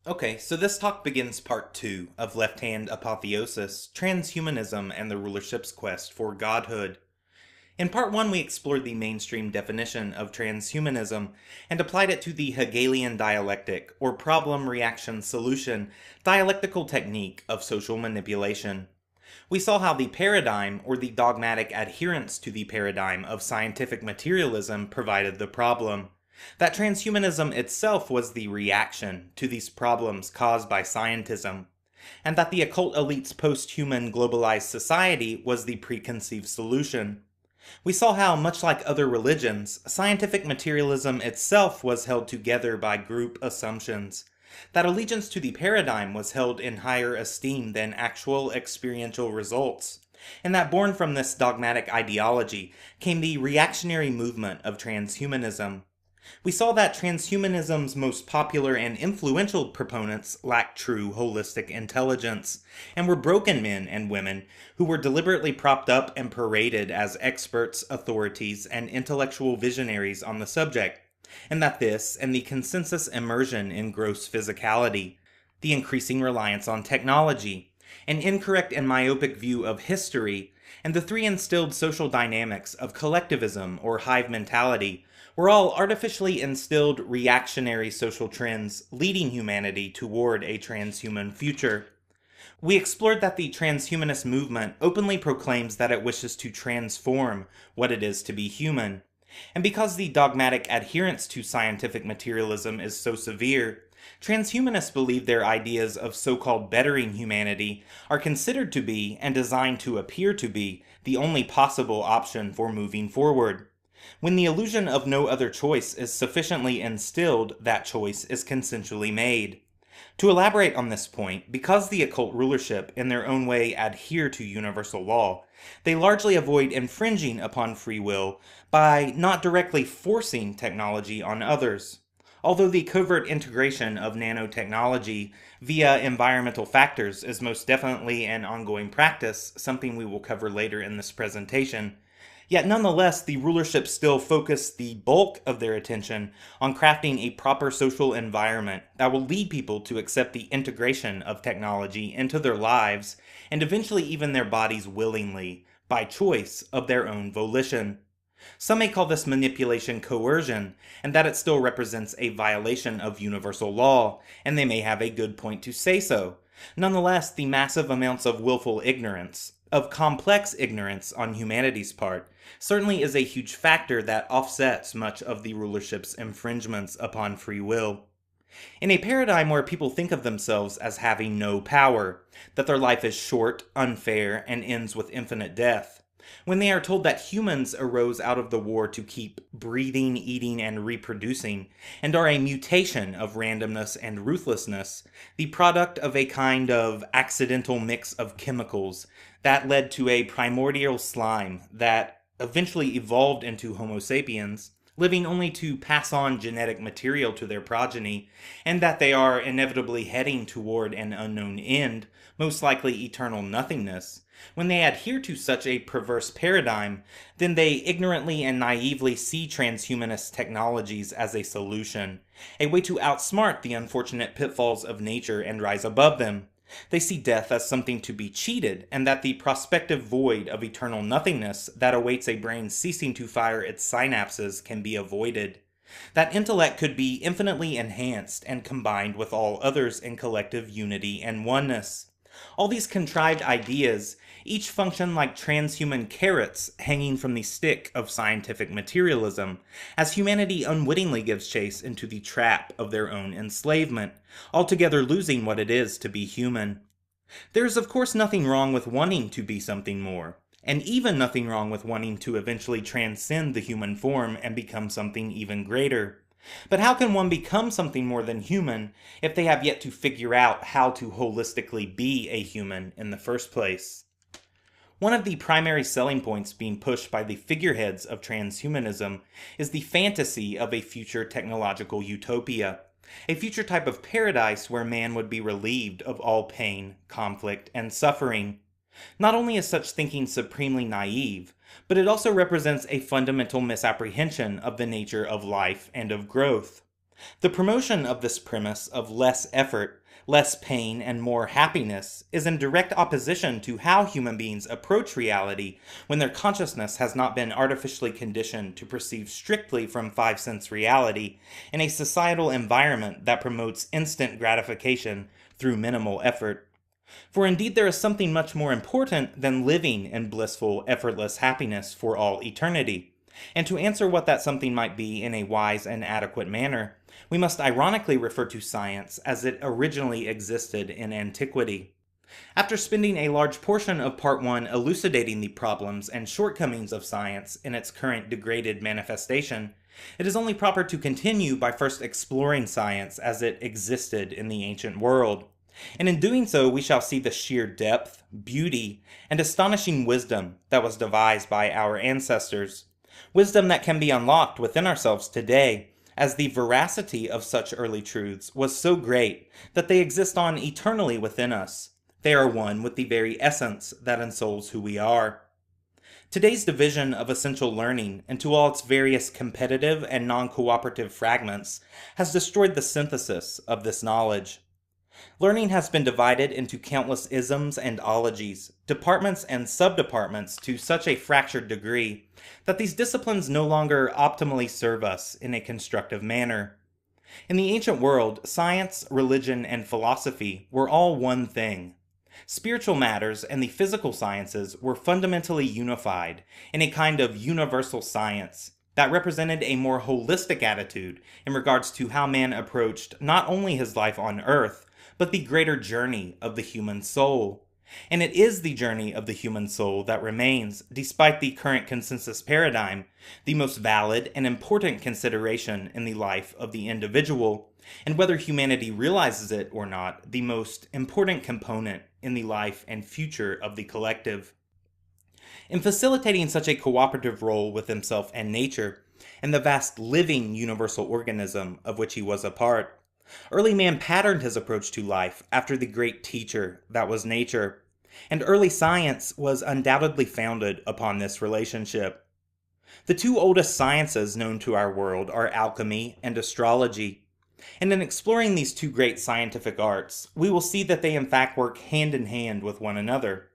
Okay, so this talk begins part 2 of Left Hand Apotheosis, Transhumanism and the Rulership's Quest for Godhood. In part 1, we explored the mainstream definition of transhumanism and applied it to the Hegelian dialectic, or problem-reaction-solution, dialectical technique of social manipulation. We saw how the paradigm, or the dogmatic adherence to the paradigm of scientific materialism, provided the problem. That transhumanism itself was the reaction to these problems caused by scientism, and that the occult elite's post-human globalized society was the preconceived solution. We saw how, much like other religions, scientific materialism itself was held together by group assumptions, that allegiance to the paradigm was held in higher esteem than actual experiential results, and that born from this dogmatic ideology came the reactionary movement of transhumanism. We saw that transhumanism's most popular and influential proponents lacked true holistic intelligence, and were broken men and women who were deliberately propped up and paraded as experts, authorities, and intellectual visionaries on the subject, and that this, and the consensus immersion in gross physicality, the increasing reliance on technology, an incorrect and myopic view of history, and the three instilled social dynamics of collectivism or hive mentality were all artificially instilled reactionary social trends leading humanity toward a transhuman future. We explored that the transhumanist movement openly proclaims that it wishes to transform what it is to be human. And because the dogmatic adherence to scientific materialism is so severe, transhumanists believe their ideas of so-called bettering humanity are considered to be, and designed to appear to be, the only possible option for moving forward. When the illusion of no other choice is sufficiently instilled, that choice is consensually made. To elaborate on this point, because the occult rulership in their own way adhere to universal law, they largely avoid infringing upon free will by not directly forcing technology on others. Although the covert integration of nanotechnology via environmental factors is most definitely an ongoing practice, something we will cover later in this presentation, yet nonetheless, the rulership still focus the bulk of their attention on crafting a proper social environment that will lead people to accept the integration of technology into their lives, and eventually even their bodies willingly, by choice of their own volition. Some may call this manipulation coercion, and that it still represents a violation of universal law, and they may have a good point to say so. Nonetheless, the massive amounts of willful ignorance, of complex ignorance on humanity's part, certainly is a huge factor that offsets much of the rulership's infringements upon free will. In a paradigm where people think of themselves as having no power, that their life is short, unfair, and ends with infinite death, when they are told that humans arose out of the war to keep breathing, eating, and reproducing, and are a mutation of randomness and ruthlessness, the product of a kind of accidental mix of chemicals that led to a primordial slime that eventually evolved into Homo sapiens, living only to pass on genetic material to their progeny, and that they are inevitably heading toward an unknown end, most likely eternal nothingness. When they adhere to such a perverse paradigm, then they ignorantly and naively see transhumanist technologies as a solution, a way to outsmart the unfortunate pitfalls of nature and rise above them. They see death as something to be cheated, and that the prospective void of eternal nothingness that awaits a brain ceasing to fire its synapses can be avoided. That intellect could be infinitely enhanced and combined with all others in collective unity and oneness. All these contrived ideas each function like transhuman carrots hanging from the stick of scientific materialism, as humanity unwittingly gives chase into the trap of their own enslavement, altogether losing what it is to be human. There is of course nothing wrong with wanting to be something more, and even nothing wrong with wanting to eventually transcend the human form and become something even greater. But how can one become something more than human if they have yet to figure out how to holistically be a human in the first place? One of the primary selling points being pushed by the figureheads of transhumanism is the fantasy of a future technological utopia, a future type of paradise where man would be relieved of all pain, conflict, and suffering. Not only is such thinking supremely naive, but it also represents a fundamental misapprehension of the nature of life and of growth. The promotion of this premise of less effort, less pain, and more happiness is in direct opposition to how human beings approach reality when their consciousness has not been artificially conditioned to perceive strictly from five sense reality in a societal environment that promotes instant gratification through minimal effort. For indeed there is something much more important than living in blissful, effortless happiness for all eternity. And to answer what that something might be in a wise and adequate manner, we must ironically refer to science as it originally existed in antiquity. After spending a large portion of Part 1 elucidating the problems and shortcomings of science in its current degraded manifestation, it is only proper to continue by first exploring science as it existed in the ancient world. And in doing so, we shall see the sheer depth, beauty, and astonishing wisdom that was devised by our ancestors. Wisdom that can be unlocked within ourselves today, as the veracity of such early truths was so great that they exist on eternally within us. They are one with the very essence that ensouls who we are. Today's division of essential learning into all its various competitive and non-cooperative fragments has destroyed the synthesis of this knowledge. Learning has been divided into countless isms and ologies, departments and subdepartments to such a fractured degree that these disciplines no longer optimally serve us in a constructive manner. In the ancient world, science, religion, and philosophy were all one thing. Spiritual matters and the physical sciences were fundamentally unified in a kind of universal science that represented a more holistic attitude in regards to how man approached not only his life on earth, but the greater journey of the human soul. And it is the journey of the human soul that remains, despite the current consensus paradigm, the most valid and important consideration in the life of the individual, and whether humanity realizes it or not, the most important component in the life and future of the collective. In facilitating such a cooperative role with himself and nature, and the vast living universal organism of which he was a part, early man patterned his approach to life after the great teacher that was nature, and early science was undoubtedly founded upon this relationship. The two oldest sciences known to our world are alchemy and astrology, and in exploring these two great scientific arts, we will see that they in fact work hand in hand with one another,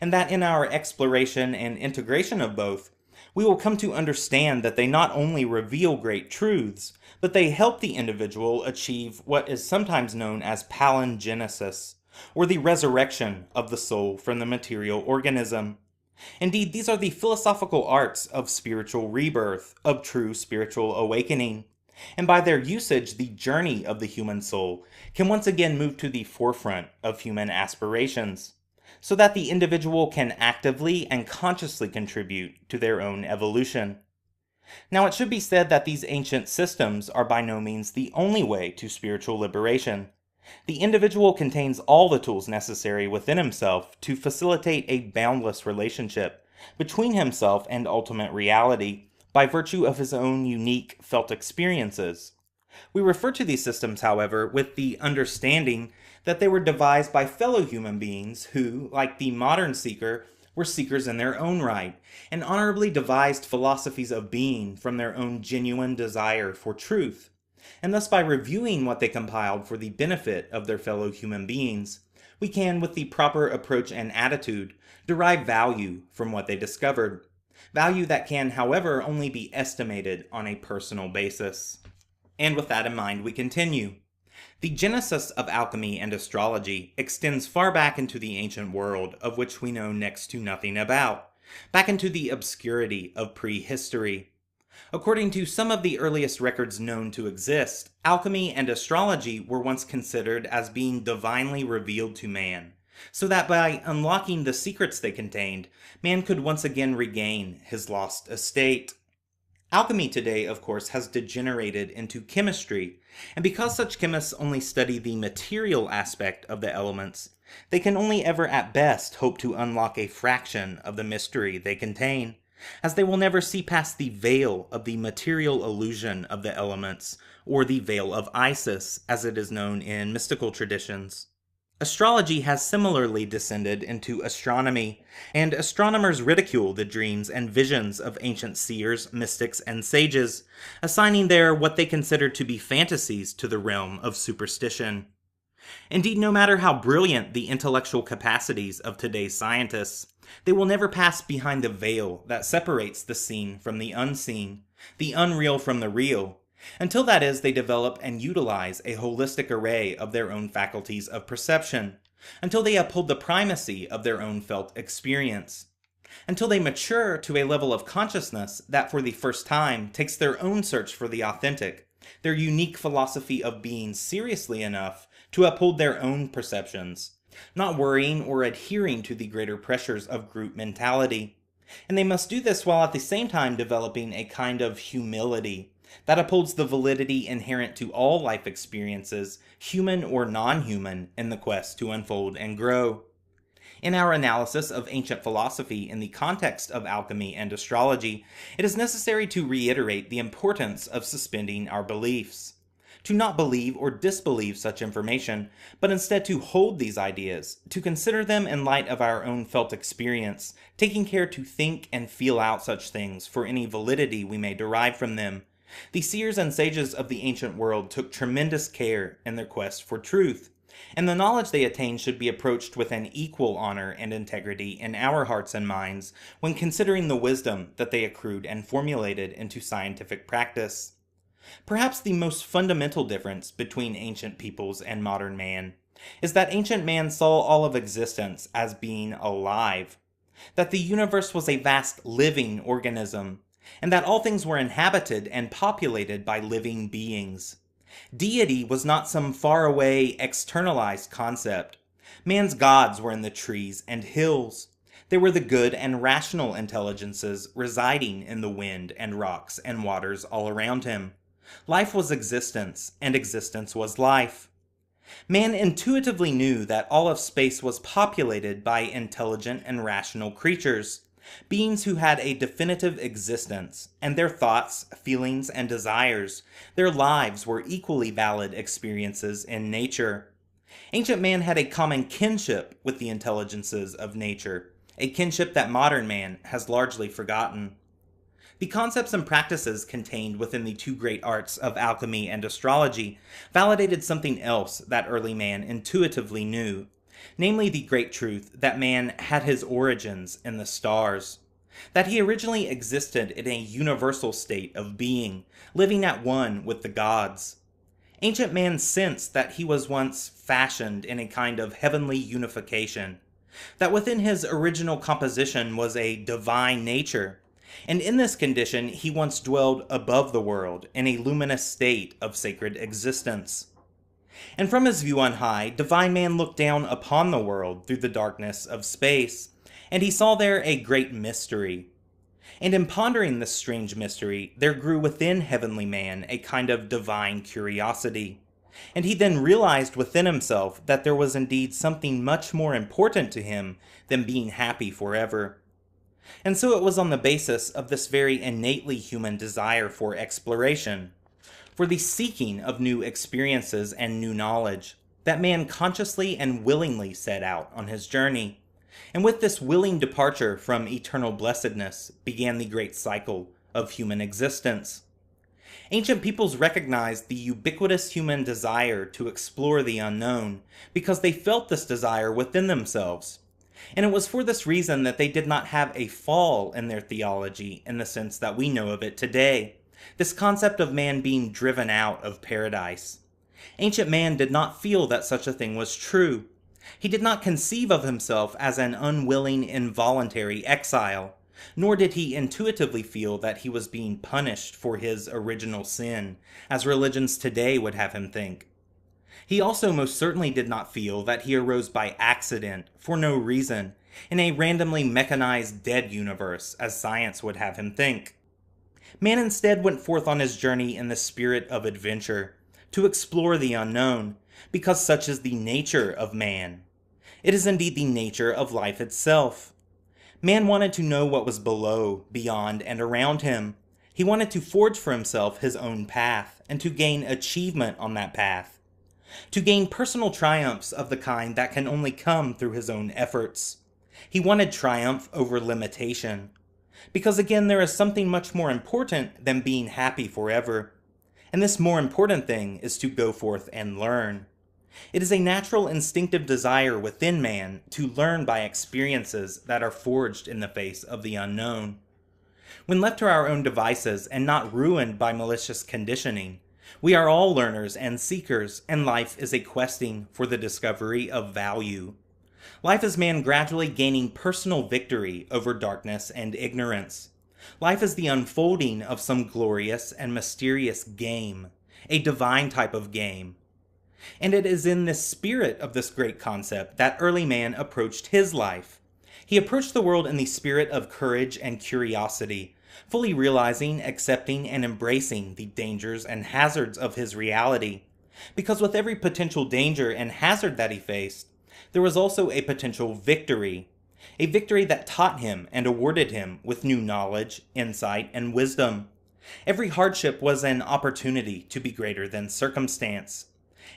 and that in our exploration and integration of both, we will come to understand that they not only reveal great truths, but they help the individual achieve what is sometimes known as Palingenesis, or the resurrection of the soul from the material organism. Indeed, these are the philosophical arts of spiritual rebirth, of true spiritual awakening, and by their usage, the journey of the human soul can once again move to the forefront of human aspirations, so that the individual can actively and consciously contribute to their own evolution. Now, it should be said that these ancient systems are by no means the only way to spiritual liberation. The individual contains all the tools necessary within himself to facilitate a boundless relationship between himself and ultimate reality by virtue of his own unique felt experiences. We refer to these systems, however, with the understanding that they were devised by fellow human beings who, like the modern seeker, were seekers in their own right, and honorably devised philosophies of being from their own genuine desire for truth. And thus by reviewing what they compiled for the benefit of their fellow human beings, we can, with the proper approach and attitude, derive value from what they discovered. Value that can, however, only be estimated on a personal basis. And with that in mind, we continue. The genesis of alchemy and astrology extends far back into the ancient world, of which we know next to nothing about, back into the obscurity of prehistory. According to some of the earliest records known to exist, alchemy and astrology were once considered as being divinely revealed to man, so that by unlocking the secrets they contained, man could once again regain his lost estate. Alchemy today, of course, has degenerated into chemistry, and because such chemists only study the material aspect of the elements, they can only ever at best hope to unlock a fraction of the mystery they contain, as they will never see past the veil of the material illusion of the elements, or the veil of Isis, as it is known in mystical traditions. Astrology has similarly descended into astronomy, and astronomers ridicule the dreams and visions of ancient seers, mystics, and sages, assigning their what they consider to be fantasies to the realm of superstition. Indeed, no matter how brilliant the intellectual capacities of today's scientists, they will never pass behind the veil that separates the seen from the unseen, the unreal from the real, until that is, they develop and utilize a holistic array of their own faculties of perception, until they uphold the primacy of their own felt experience, until they mature to a level of consciousness that for the first time takes their own search for the authentic, their unique philosophy of being seriously enough to uphold their own perceptions, not worrying or adhering to the greater pressures of group mentality. And they must do this while at the same time developing a kind of humility that upholds the validity inherent to all life experiences, human or non-human, in the quest to unfold and grow. In our analysis of ancient philosophy in the context of alchemy and astrology, it is necessary to reiterate the importance of suspending our beliefs. To not believe or disbelieve such information, but instead to hold these ideas, to consider them in light of our own felt experience, taking care to think and feel out such things for any validity we may derive from them. The seers and sages of the ancient world took tremendous care in their quest for truth, and the knowledge they attained should be approached with an equal honor and integrity in our hearts and minds when considering the wisdom that they accrued and formulated into scientific practice. Perhaps the most fundamental difference between ancient peoples and modern man is that ancient man saw all of existence as being alive, that the universe was a vast living organism, and that all things were inhabited and populated by living beings. Deity was not some faraway, externalized concept. Man's gods were in the trees and hills. They were the good and rational intelligences residing in the wind and rocks and waters all around him. Life was existence, and existence was life. Man intuitively knew that all of space was populated by intelligent and rational creatures, beings who had a definitive existence, and their thoughts, feelings, and desires, their lives were equally valid experiences in nature. Ancient man had a common kinship with the intelligences of nature, a kinship that modern man has largely forgotten. The concepts and practices contained within the two great arts of alchemy and astrology validated something else that early man intuitively knew, namely the great truth that man had his origins in the stars, that he originally existed in a universal state of being, living at one with the gods. Ancient man sensed that he was once fashioned in a kind of heavenly unification, that within his original composition was a divine nature, and in this condition he once dwelled above the world in a luminous state of sacred existence. And from his view on high, divine man looked down upon the world through the darkness of space, and he saw there a great mystery. And in pondering this strange mystery, there grew within heavenly man a kind of divine curiosity. And he then realized within himself that there was indeed something much more important to him than being happy forever. And so it was on the basis of this very innately human desire for exploration, for the seeking of new experiences and new knowledge, that man consciously and willingly set out on his journey. And with this willing departure from eternal blessedness began the great cycle of human existence. Ancient peoples recognized the ubiquitous human desire to explore the unknown because they felt this desire within themselves. And it was for this reason that they did not have a fall in their theology in the sense that we know of it today, this concept of man being driven out of paradise. Ancient man did not feel that such a thing was true. He did not conceive of himself as an unwilling, involuntary exile, nor did he intuitively feel that he was being punished for his original sin, as religions today would have him think. He also most certainly did not feel that he arose by accident, for no reason, in a randomly mechanized dead universe, as science would have him think. Man instead went forth on his journey in the spirit of adventure, to explore the unknown, because such is the nature of man. It is indeed the nature of life itself. Man wanted to know what was below, beyond, and around him. He wanted to forge for himself his own path, and to gain achievement on that path. to gain personal triumphs of the kind that can only come through his own efforts. He wanted triumph over limitation. Because again, there is something much more important than being happy forever. And this more important thing is to go forth and learn. It is a natural instinctive desire within man to learn by experiences that are forged in the face of the unknown. When left to our own devices and not ruined by malicious conditioning, we are all learners and seekers, and life is a questing for the discovery of value. Life is man gradually gaining personal victory over darkness and ignorance. Life is the unfolding of some glorious and mysterious game, a divine type of game. And it is in the spirit of this great concept that early man approached his life. He approached the world in the spirit of courage and curiosity, fully realizing, accepting, and embracing the dangers and hazards of his reality. Because with every potential danger and hazard that he faced, there was also a potential victory. A victory that taught him and awarded him with new knowledge, insight, and wisdom. Every hardship was an opportunity to be greater than circumstance.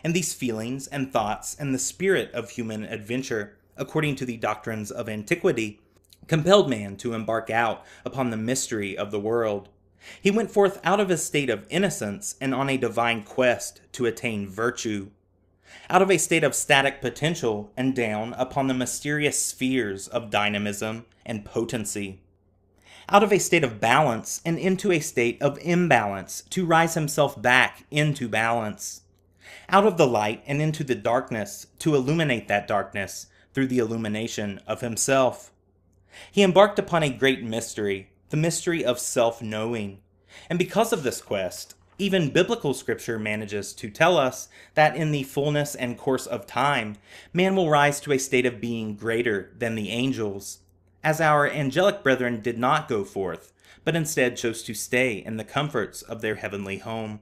And these feelings and thoughts and the spirit of human adventure, according to the doctrines of antiquity, compelled man to embark out upon the mystery of the world. He went forth out of a state of innocence and on a divine quest to attain virtue. Out of a state of static potential and down upon the mysterious spheres of dynamism and potency. Out of a state of balance and into a state of imbalance to rise himself back into balance. Out of the light and into the darkness to illuminate that darkness through the illumination of himself. He embarked upon a great mystery, the mystery of self-knowing. And because of this quest, even biblical scripture manages to tell us that in the fullness and course of time, man will rise to a state of being greater than the angels, as our angelic brethren did not go forth, but instead chose to stay in the comforts of their heavenly home.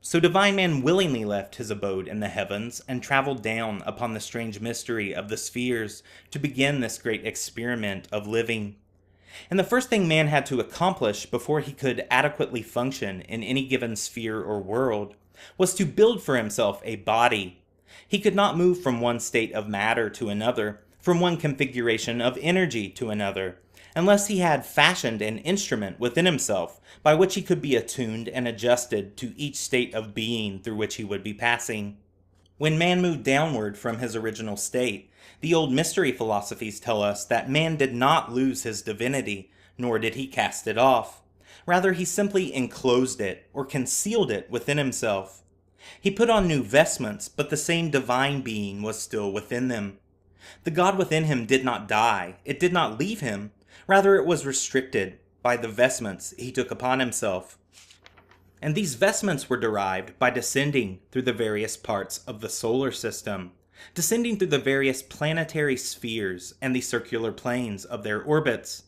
So divine man willingly left his abode in the heavens and traveled down upon the strange mystery of the spheres to begin this great experiment of living. And the first thing man had to accomplish before he could adequately function in any given sphere or world was to build for himself a body. He could not move from one state of matter to another, from one configuration of energy to another, unless he had fashioned an instrument within himself by which he could be attuned and adjusted to each state of being through which he would be passing. When man moved downward from his original state, the old mystery philosophies tell us that man did not lose his divinity, nor did he cast it off. Rather, he simply enclosed it, or concealed it within himself. He put on new vestments, but the same divine being was still within them. The God within him did not die, it did not leave him, rather it was restricted by the vestments he took upon himself. And these vestments were derived by descending through the various parts of the solar system, descending through the various planetary spheres and the circular planes of their orbits.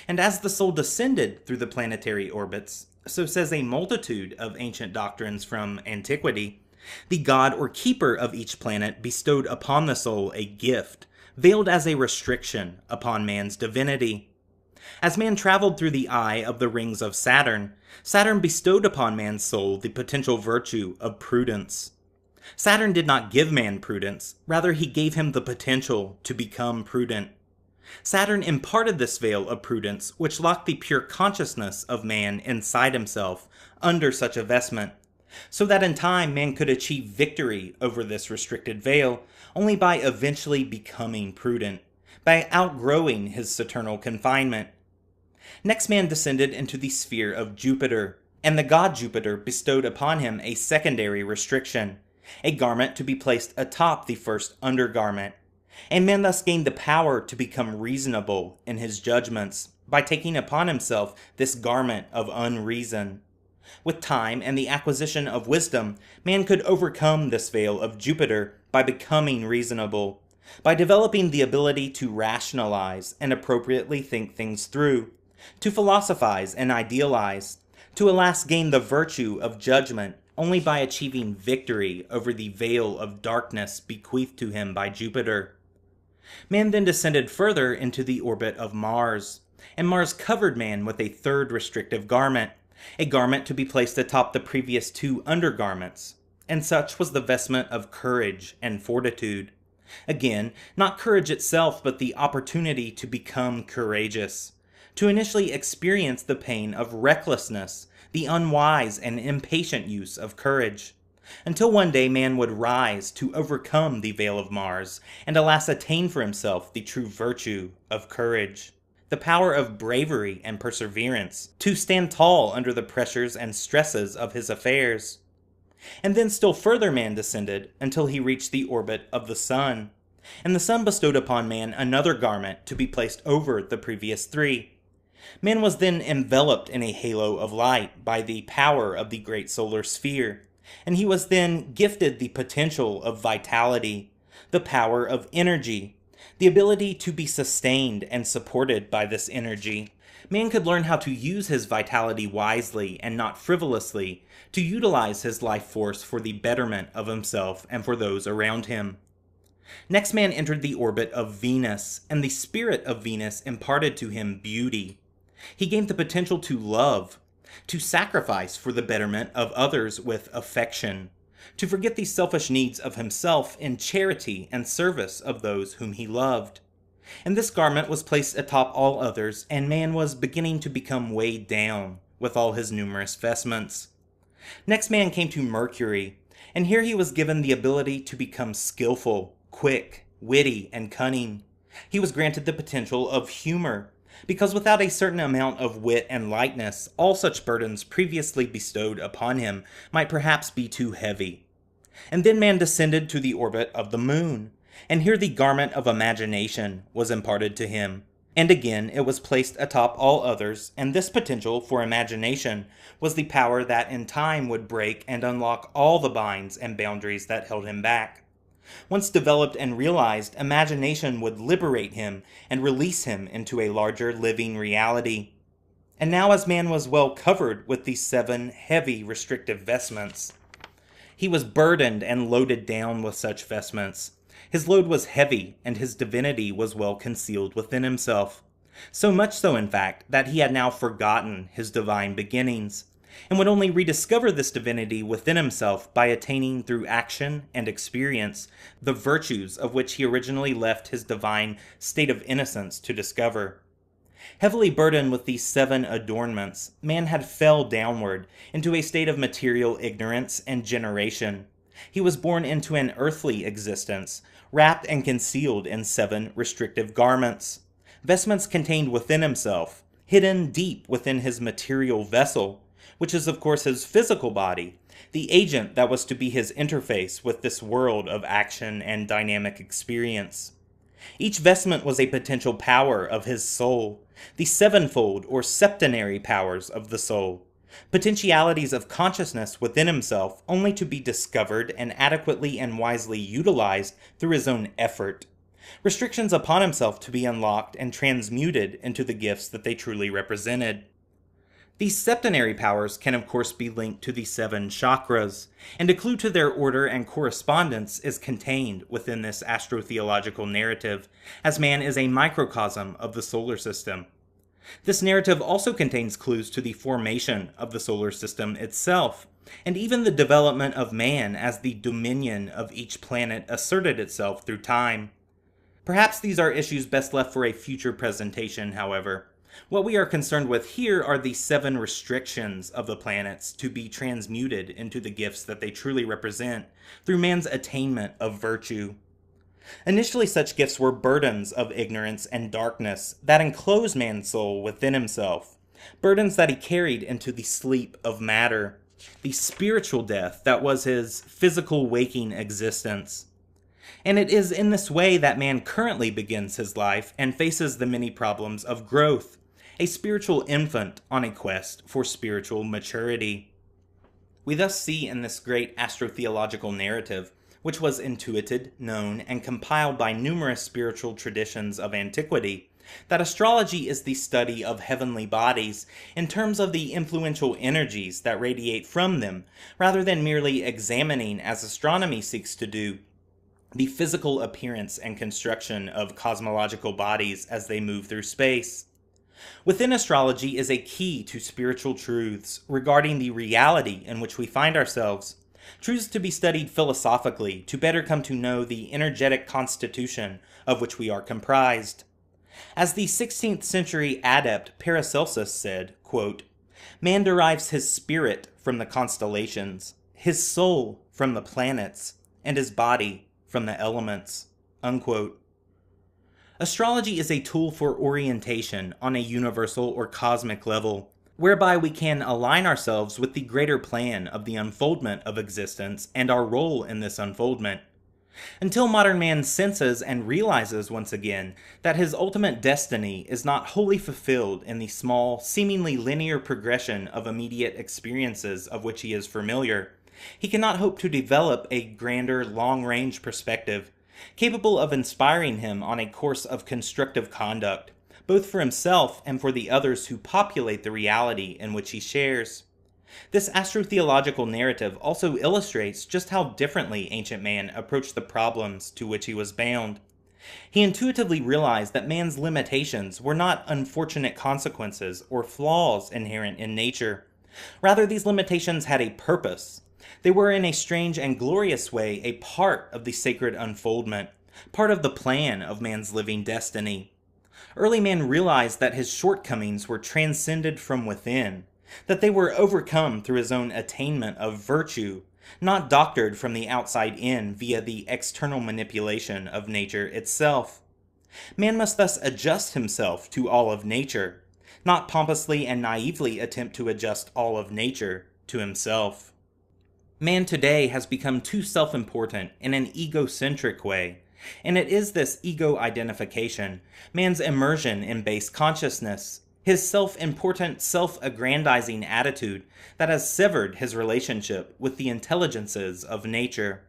And as the soul descended through the planetary orbits, so says a multitude of ancient doctrines from antiquity, the god or keeper of each planet bestowed upon the soul a gift, veiled as a restriction upon man's divinity. As man traveled through the eye of the rings of Saturn, Saturn bestowed upon man's soul the potential virtue of prudence. Saturn did not give man prudence, rather he gave him the potential to become prudent. Saturn imparted this veil of prudence which locked the pure consciousness of man inside himself under such a vestment, so that in time man could achieve victory over this restricted veil only by eventually becoming prudent, by outgrowing his saturnal confinement. Next man descended into the sphere of Jupiter, and the god Jupiter bestowed upon him a secondary restriction, a garment to be placed atop the first undergarment, and man thus gained the power to become reasonable in his judgments by taking upon himself this garment of unreason. With time and the acquisition of wisdom, man could overcome this veil of Jupiter by becoming reasonable, by developing the ability to rationalize and appropriately think things through, to philosophize and idealize, to alas gain the virtue of judgment only by achieving victory over the veil of darkness bequeathed to him by Jupiter. Man then descended further into the orbit of Mars, and Mars covered man with a third restrictive garment, a garment to be placed atop the previous two undergarments, and such was the vestment of courage and fortitude. Again, not courage itself, but the opportunity to become courageous, to initially experience the pain of recklessness, the unwise and impatient use of courage, until one day man would rise to overcome the veil of Mars, and alas attain for himself the true virtue of courage, the power of bravery and perseverance, to stand tall under the pressures and stresses of his affairs. And then still further man descended until he reached the orbit of the sun, and the sun bestowed upon man another garment to be placed over the previous three. Man was then enveloped in a halo of light by the power of the great solar sphere, and he was then gifted the potential of vitality, the power of energy, the ability to be sustained and supported by this energy. Man could learn how to use his vitality wisely and not frivolously, to utilize his life force for the betterment of himself and for those around him. Next, man entered the orbit of Venus, and the spirit of Venus imparted to him beauty. He gained the potential to love, to sacrifice for the betterment of others with affection, to forget the selfish needs of himself in charity and service of those whom he loved. And this garment was placed atop all others, and man was beginning to become weighed down with all his numerous vestments. Next man came to Mercury, and here he was given the ability to become skillful, quick, witty, and cunning. He was granted the potential of humor, because without a certain amount of wit and lightness, all such burdens previously bestowed upon him might perhaps be too heavy. And then man descended to the orbit of the moon, and here the garment of imagination was imparted to him. And again it was placed atop all others, and this potential for imagination was the power that in time would break and unlock all the binds and boundaries that held him back. Once developed and realized, imagination would liberate him and release him into a larger living reality. And now as man was well covered with these 7 heavy restrictive vestments, he was burdened and loaded down with such vestments. His load was heavy, and his divinity was well concealed within himself. So much so, in fact, that he had now forgotten his divine beginnings, and would only rediscover this divinity within himself by attaining through action and experience the virtues of which he originally left his divine state of innocence to discover. Heavily burdened with these 7 adornments, man had fell downward into a state of material ignorance and generation. He was born into an earthly existence, wrapped and concealed in 7 restrictive garments, vestments contained within himself, hidden deep within his material vessel, which is of course his physical body, the agent that was to be his interface with this world of action and dynamic experience. Each vestment was a potential power of his soul, the 7-fold or septenary powers of the soul, potentialities of consciousness within himself only to be discovered and adequately and wisely utilized through his own effort, restrictions upon himself to be unlocked and transmuted into the gifts that they truly represented. These septenary powers can of course be linked to the 7 chakras, and a clue to their order and correspondence is contained within this astrotheological narrative, as man is a microcosm of the solar system. This narrative also contains clues to the formation of the solar system itself, and even the development of man as the dominion of each planet asserted itself through time. Perhaps these are issues best left for a future presentation, however. What we are concerned with here are the 7 restrictions of the planets to be transmuted into the gifts that they truly represent through man's attainment of virtue. Initially, such gifts were burdens of ignorance and darkness that enclosed man's soul within himself, burdens that he carried into the sleep of matter, the spiritual death that was his physical waking existence. And it is in this way that man currently begins his life and faces the many problems of growth, a spiritual infant on a quest for spiritual maturity. We thus see in this great astrotheological narrative, which was intuited, known, and compiled by numerous spiritual traditions of antiquity, that astrology is the study of heavenly bodies in terms of the influential energies that radiate from them, rather than merely examining, as astronomy seeks to do, the physical appearance and construction of cosmological bodies as they move through space. Within astrology is a key to spiritual truths regarding the reality in which we find ourselves, truths to be studied philosophically to better come to know the energetic constitution of which we are comprised. As the 16th century adept Paracelsus said, quote, "Man derives his spirit from the constellations, his soul from the planets, and his body from the elements." Unquote. Astrology is a tool for orientation on a universal or cosmic level, whereby we can align ourselves with the greater plan of the unfoldment of existence and our role in this unfoldment. Until modern man senses and realizes once again that his ultimate destiny is not wholly fulfilled in the small, seemingly linear progression of immediate experiences of which he is familiar, he cannot hope to develop a grander, long-range perspective, capable of inspiring him on a course of constructive conduct, both for himself and for the others who populate the reality in which he shares. This astrotheological narrative also illustrates just how differently ancient man approached the problems to which he was bound. He intuitively realized that man's limitations were not unfortunate consequences or flaws inherent in nature. Rather, these limitations had a purpose. They were in a strange and glorious way a part of the sacred unfoldment, part of the plan of man's living destiny. Early man realized that his shortcomings were transcended from within, that they were overcome through his own attainment of virtue, not doctored from the outside in via the external manipulation of nature itself. Man must thus adjust himself to all of nature, not pompously and naively attempt to adjust all of nature to himself. Man today has become too self-important in an egocentric way, and it is this ego-identification, man's immersion in base consciousness, his self-important, self-aggrandizing attitude that has severed his relationship with the intelligences of nature.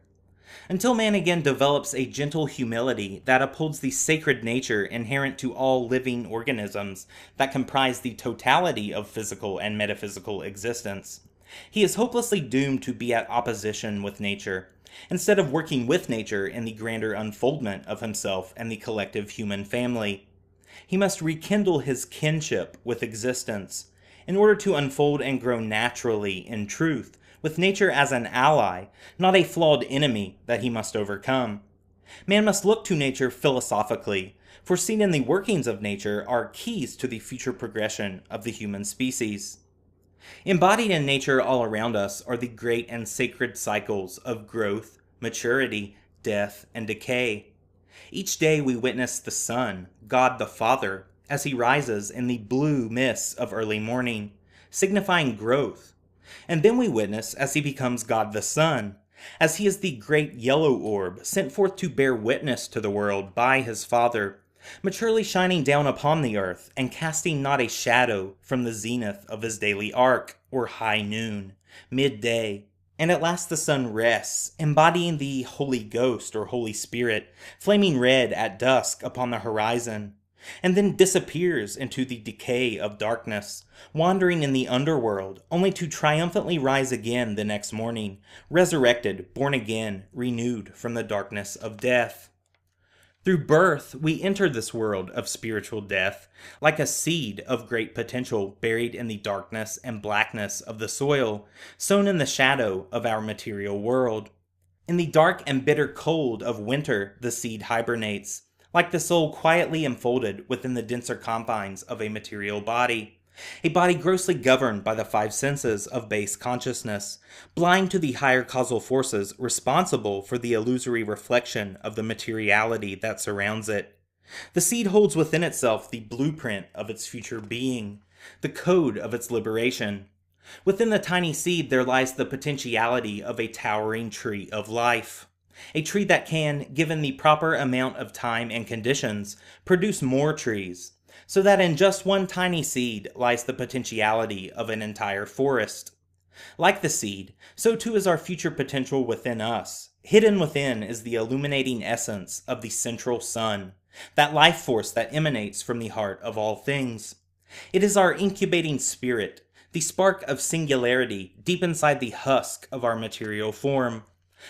Until man again develops a gentle humility that upholds the sacred nature inherent to all living organisms that comprise the totality of physical and metaphysical existence, he is hopelessly doomed to be at opposition with nature, instead of working with nature in the grander unfoldment of himself and the collective human family. He must rekindle his kinship with existence, in order to unfold and grow naturally in truth, with nature as an ally, not a flawed enemy that he must overcome. Man must look to nature philosophically, for seen in the workings of nature are keys to the future progression of the human species. Embodied in nature all around us are the great and sacred cycles of growth, maturity, death, and decay. Each day we witness the sun, God the Father, as he rises in the blue mists of early morning, signifying growth. And then we witness as he becomes God the Son, as he is the great yellow orb sent forth to bear witness to the world by his Father, maturely shining down upon the earth and casting not a shadow from the zenith of his daily arc, or high noon, midday. And at last the sun rests, embodying the Holy Ghost or Holy Spirit, flaming red at dusk upon the horizon, and then disappears into the decay of darkness, wandering in the underworld, only to triumphantly rise again the next morning, resurrected, born again, renewed from the darkness of death. Through birth, we enter this world of spiritual death, like a seed of great potential buried in the darkness and blackness of the soil, sown in the shadow of our material world. In the dark and bitter cold of winter, the seed hibernates, like the soul quietly enfolded within the denser confines of a material body. A body grossly governed by the five senses of base consciousness, blind to the higher causal forces responsible for the illusory reflection of the materiality that surrounds it. The seed holds within itself the blueprint of its future being, the code of its liberation. Within the tiny seed there lies the potentiality of a towering tree of life. A tree that can, given the proper amount of time and conditions, produce more trees, so that in just one tiny seed lies the potentiality of an entire forest. Like the seed, so too is our future potential within us. Hidden within is the illuminating essence of the central sun, that life force that emanates from the heart of all things. It is our incubating spirit, the spark of singularity deep inside the husk of our material form.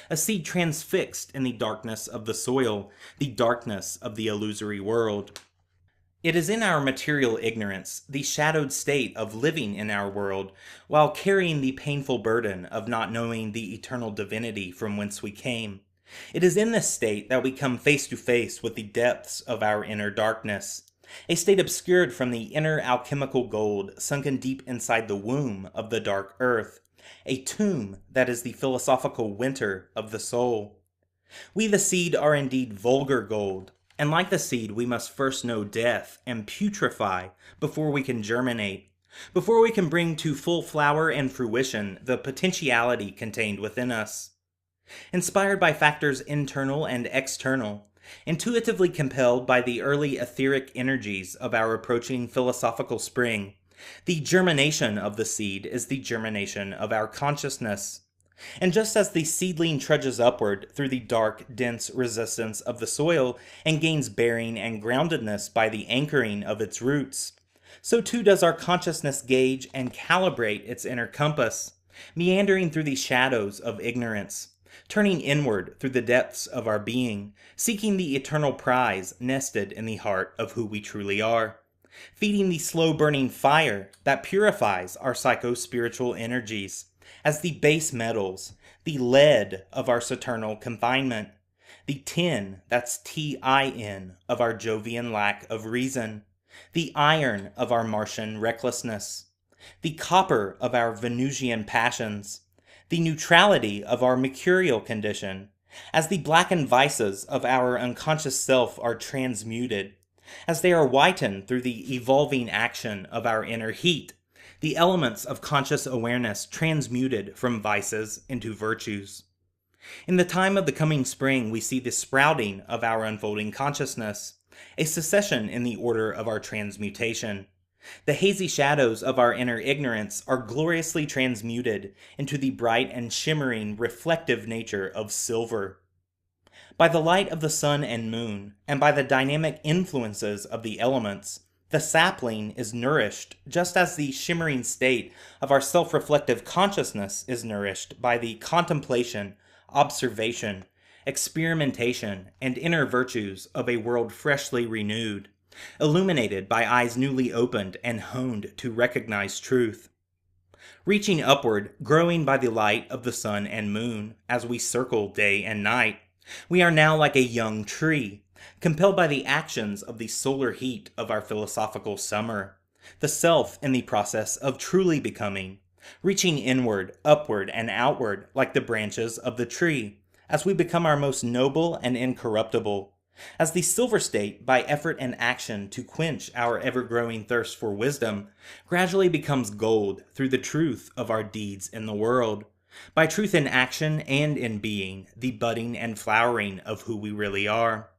A seed transfixed in the darkness of the soil, the darkness of the illusory world. It is in our material ignorance, the shadowed state of living in our world, while carrying the painful burden of not knowing the eternal divinity from whence we came. It is in this state that we come face to face with the depths of our inner darkness, a state obscured from the inner alchemical gold sunken deep inside the womb of the dark earth, a tomb that is the philosophical winter of the soul. We the seed are indeed vulgar gold, and like the seed we must first know death and putrefy before we can germinate, before we can bring to full flower and fruition the potentiality contained within us. Inspired by factors internal and external, intuitively compelled by the early etheric energies of our approaching philosophical spring, the germination of the seed is the germination of our consciousness. And just as the seedling trudges upward through the dark, dense resistance of the soil and gains bearing and groundedness by the anchoring of its roots, so too does our consciousness gauge and calibrate its inner compass, meandering through the shadows of ignorance, turning inward through the depths of our being, seeking the eternal prize nested in the heart of who we truly are, feeding the slow-burning fire that purifies our psycho-spiritual energies, as the base metals, the lead of our saturnal confinement, the tin, that's T-I-N, of our Jovian lack of reason, the iron of our Martian recklessness, the copper of our Venusian passions, the neutrality of our mercurial condition, as the blackened vices of our unconscious self are transmuted, as they are whitened through the evolving action of our inner heat, the elements of conscious awareness transmuted from vices into virtues. In the time of the coming spring, we see the sprouting of our unfolding consciousness, a succession in the order of our transmutation. The hazy shadows of our inner ignorance are gloriously transmuted into the bright and shimmering reflective nature of silver. By the light of the sun and moon, and by the dynamic influences of the elements, the sapling is nourished just as the shimmering state of our self-reflective consciousness is nourished by the contemplation, observation, experimentation, and inner virtues of a world freshly renewed, illuminated by eyes newly opened and honed to recognize truth. Reaching upward, growing by the light of the sun and moon, as we circle day and night, we are now like a young tree, compelled by the actions of the solar heat of our philosophical summer, the self in the process of truly becoming, reaching inward, upward, and outward like the branches of the tree, as we become our most noble and incorruptible, as the silver state, by effort and action to quench our ever-growing thirst for wisdom, gradually becomes gold through the truth of our deeds in the world, by truth in action and in being, the budding and flowering of who we really are.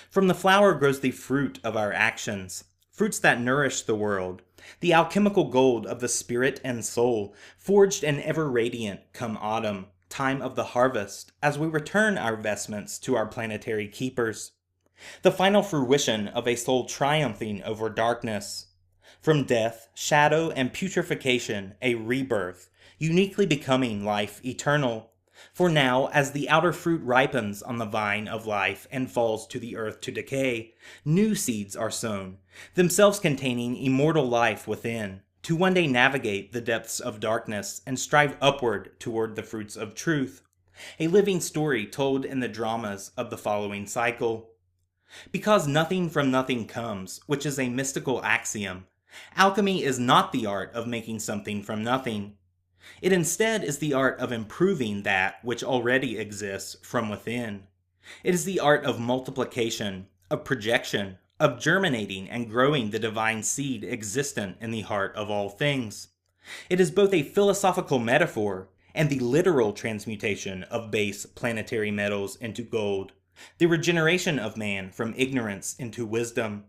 From the flower grows the fruit of our actions, fruits that nourish the world, the alchemical gold of the spirit and soul, forged and ever radiant come autumn, time of the harvest, as we return our vestments to our planetary keepers. The final fruition of a soul triumphing over darkness. From death, shadow, and putrefaction, a rebirth, uniquely becoming life eternal. For now, as the outer fruit ripens on the vine of life and falls to the earth to decay, new seeds are sown, themselves containing immortal life within, to one day navigate the depths of darkness and strive upward toward the fruits of truth. A living story told in the dramas of the following cycle. Because nothing from nothing comes, which is a mystical axiom, alchemy is not the art of making something from nothing. It instead is the art of improving that which already exists from within. It is the art of multiplication, of projection, of germinating and growing the divine seed existent in the heart of all things. It is both a philosophical metaphor and the literal transmutation of base planetary metals into gold, the regeneration of man from ignorance into wisdom.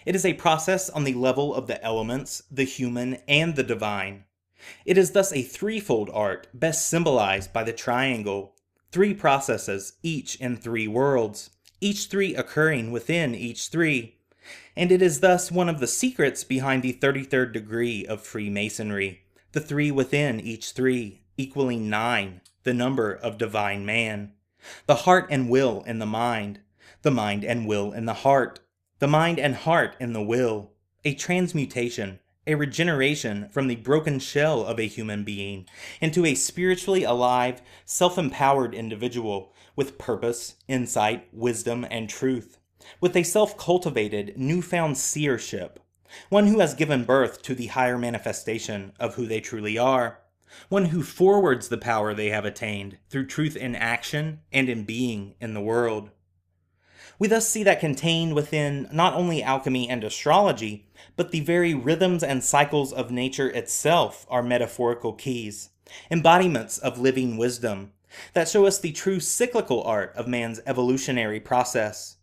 It is a process on the level of the elements, the human, and the divine. It is thus a threefold art, best symbolized by the triangle. Three processes, each in three worlds, each three occurring within each three. And it is thus one of the secrets behind the 33rd degree of Freemasonry, the three within each three, equaling 9, the number of divine man. The heart and will in the mind and will in the heart the mind and heart in the will, a transmutation, a regeneration from the broken shell of a human being into a spiritually alive, self-empowered individual with purpose, insight, wisdom, and truth, with a self-cultivated, newfound seership, one who has given birth to the higher manifestation of who they truly are, one who forwards the power they have attained through truth in action and in being in the world. We thus see that contained within not only alchemy and astrology, but the very rhythms and cycles of nature itself are metaphorical keys, embodiments of living wisdom, that show us the true cyclical art of man's evolutionary process.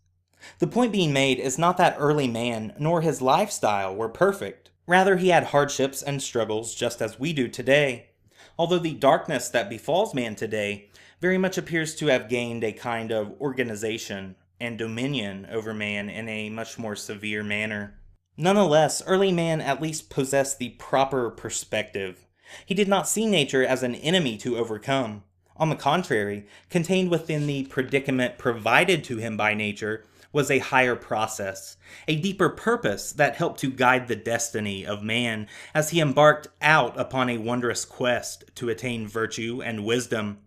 The point being made is not that early man nor his lifestyle were perfect. Rather, he had hardships and struggles just as we do today, although the darkness that befalls man today very much appears to have gained a kind of organization and dominion over man in a much more severe manner. Nonetheless, early man at least possessed the proper perspective. He did not see nature as an enemy to overcome. On the contrary, contained within the predicament provided to him by nature was a higher process, a deeper purpose that helped to guide the destiny of man as he embarked out upon a wondrous quest to attain virtue and wisdom,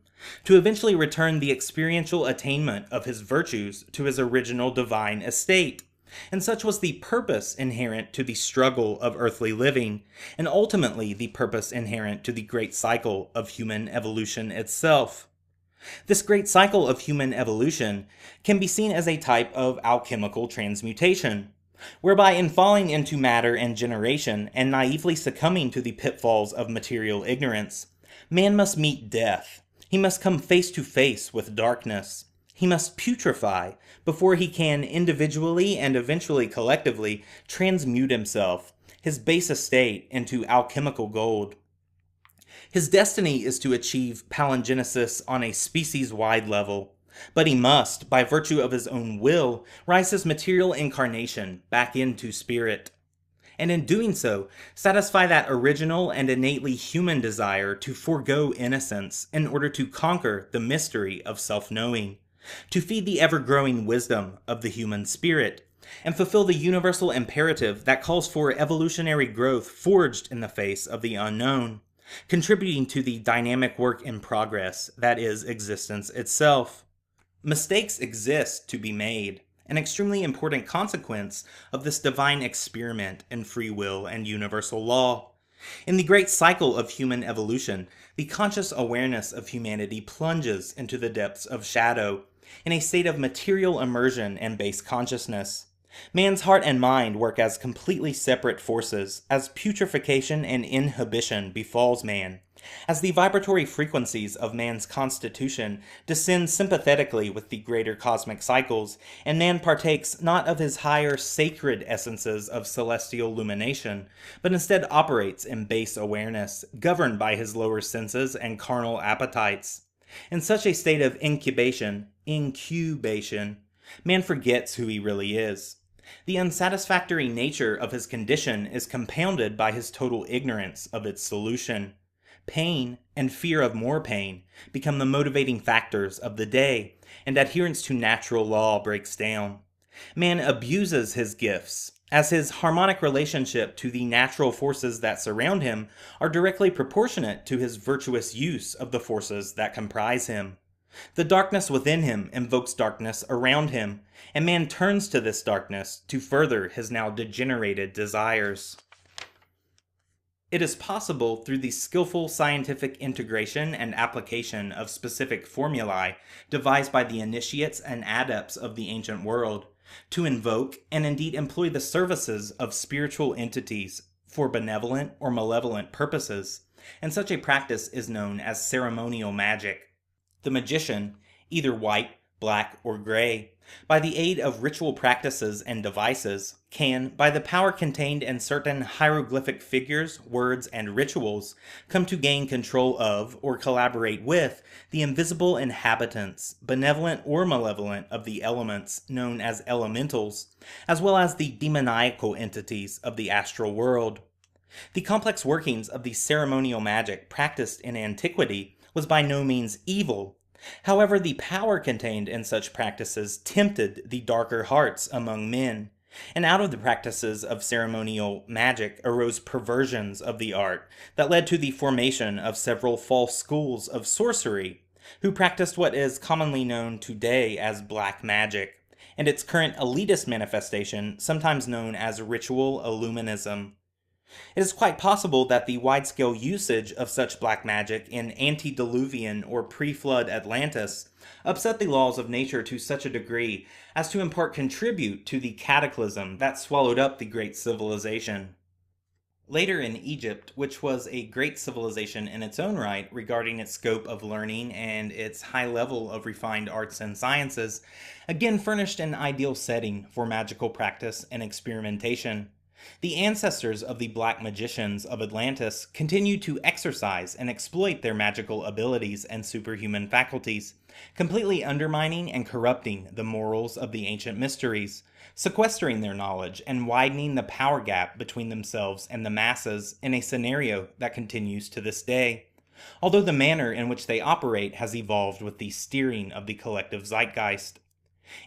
to eventually return the experiential attainment of his virtues to his original divine estate. And such was the purpose inherent to the struggle of earthly living, and ultimately the purpose inherent to the great cycle of human evolution itself. This great cycle of human evolution can be seen as a type of alchemical transmutation, whereby in falling into matter and generation and naively succumbing to the pitfalls of material ignorance, man must meet death. He must come face to face with darkness. He must putrefy before he can individually and eventually collectively transmute himself, his base estate, into alchemical gold. His destiny is to achieve palingenesis on a species-wide level, but he must, by virtue of his own will, rise his material incarnation back into spirit, and in doing so, satisfy that original and innately human desire to forego innocence in order to conquer the mystery of self-knowing, to feed the ever-growing wisdom of the human spirit, and fulfill the universal imperative that calls for evolutionary growth forged in the face of the unknown, contributing to the dynamic work in progress that is existence itself. Mistakes exist to be made, an extremely important consequence of this divine experiment in free will and universal law. In the great cycle of human evolution, the conscious awareness of humanity plunges into the depths of shadow, in a state of material immersion and base consciousness. Man's heart and mind work as completely separate forces, as putrefaction and inhibition befalls man, as the vibratory frequencies of man's constitution descend sympathetically with the greater cosmic cycles, and man partakes not of his higher sacred essences of celestial illumination, but instead operates in base awareness, governed by his lower senses and carnal appetites. In such a state of incubation, man forgets who he really is. The unsatisfactory nature of his condition is compounded by his total ignorance of its solution. Pain and fear of more pain become the motivating factors of the day, and adherence to natural law breaks down. Man abuses his gifts, as his harmonic relationship to the natural forces that surround him are directly proportionate to his virtuous use of the forces that comprise him. The darkness within him invokes darkness around him, and man turns to this darkness to further his now degenerated desires. It is possible, through the skillful scientific integration and application of specific formulae devised by the initiates and adepts of the ancient world, to invoke and indeed employ the services of spiritual entities for benevolent or malevolent purposes, and such a practice is known as ceremonial magic. The magician, either white, black, or gray, by the aid of ritual practices and devices, can, by the power contained in certain hieroglyphic figures, words, and rituals, come to gain control of, or collaborate with, the invisible inhabitants, benevolent or malevolent, of the elements, known as elementals, as well as the demoniacal entities of the astral world. The complex workings of the ceremonial magic practiced in antiquity was by no means evil. However, the power contained in such practices tempted the darker hearts among men, And out of the practices of ceremonial magic arose perversions of the art that led to the formation of several false schools of sorcery, who practiced what is commonly known today as black magic, and its current elitist manifestation, sometimes known as ritual Illuminism. It is quite possible that the wide-scale usage of such black magic in antediluvian or pre-flood Atlantis upset the laws of nature to such a degree as to in part contribute to the cataclysm that swallowed up the great civilization. Later in Egypt, which was a great civilization in its own right regarding its scope of learning and its high level of refined arts and sciences, again furnished an ideal setting for magical practice and experimentation. The ancestors of the black magicians of Atlantis continued to exercise and exploit their magical abilities and superhuman faculties, completely undermining and corrupting the morals of the ancient mysteries, sequestering their knowledge and widening the power gap between themselves and the masses in a scenario that continues to this day, although the manner in which they operate has evolved with the steering of the collective zeitgeist.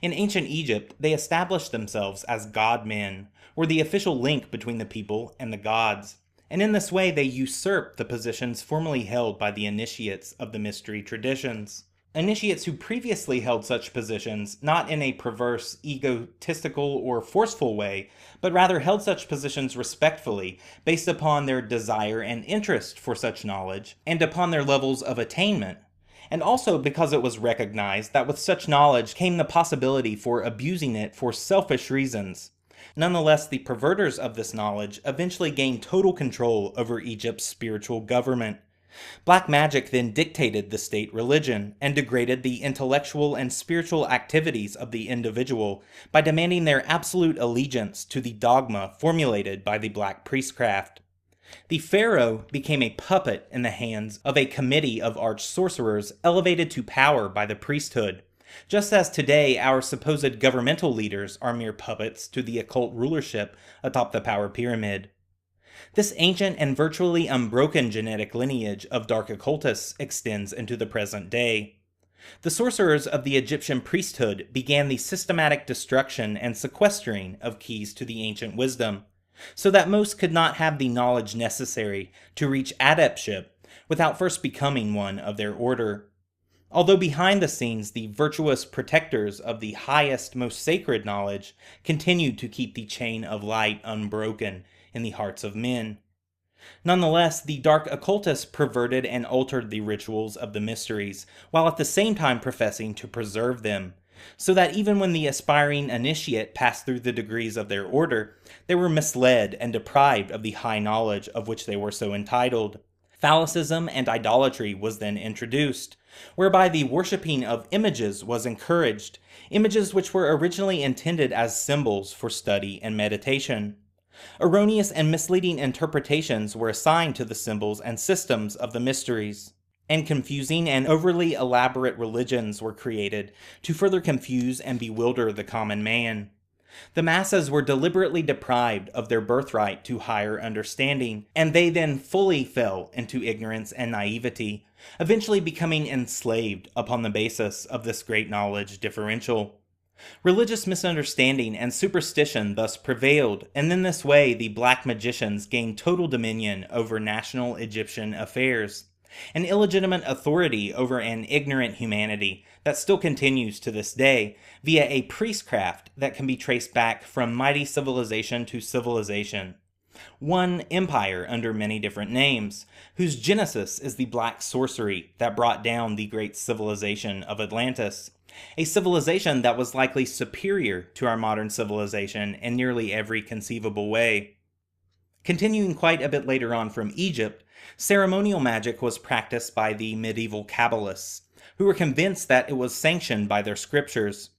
In ancient Egypt, they established themselves as god-men, were the official link between the people and the gods, and in this way they usurped the positions formerly held by the initiates of the mystery traditions. Initiates who previously held such positions not in a perverse, egotistical, or forceful way, but rather held such positions respectfully, based upon their desire and interest for such knowledge, and upon their levels of attainment, and also because it was recognized that with such knowledge came the possibility for abusing it for selfish reasons. Nonetheless, the perverters of this knowledge eventually gained total control over Egypt's spiritual government. Black magic then dictated the state religion and degraded the intellectual and spiritual activities of the individual by demanding their absolute allegiance to the dogma formulated by the black priestcraft. The pharaoh became a puppet in the hands of a committee of arch-sorcerers elevated to power by the priesthood, just as today our supposed governmental leaders are mere puppets to the occult rulership atop the power pyramid. This ancient and virtually unbroken genetic lineage of dark occultists extends into the present day. The sorcerers of the Egyptian priesthood began the systematic destruction and sequestering of keys to the ancient wisdom, so that most could not have the knowledge necessary to reach adeptship without first becoming one of their order. Although behind the scenes the virtuous protectors of the highest, most sacred knowledge continued to keep the chain of light unbroken in the hearts of men. Nonetheless, the dark occultists perverted and altered the rituals of the mysteries, while at the same time professing to preserve them, so that even when the aspiring initiate passed through the degrees of their order, they were misled and deprived of the high knowledge of which they were so entitled. Phallicism and idolatry was then introduced, whereby the worshipping of images was encouraged, images which were originally intended as symbols for study and meditation. Erroneous and misleading interpretations were assigned to the symbols and systems of the mysteries, and confusing and overly elaborate religions were created to further confuse and bewilder the common man. The masses were deliberately deprived of their birthright to higher understanding, and they then fully fell into ignorance and naivety, eventually becoming enslaved upon the basis of this great knowledge differential. Religious misunderstanding and superstition thus prevailed, and in this way the black magicians gained total dominion over national Egyptian affairs, an illegitimate authority over an ignorant humanity that still continues to this day via a priestcraft that can be traced back from mighty civilization to civilization. One empire under many different names, whose genesis is the black sorcery that brought down the great civilization of Atlantis, a civilization that was likely superior to our modern civilization in nearly every conceivable way. Continuing quite a bit later on from Egypt, ceremonial magic was practiced by the medieval Kabbalists, who were convinced that it was sanctioned by their scriptures.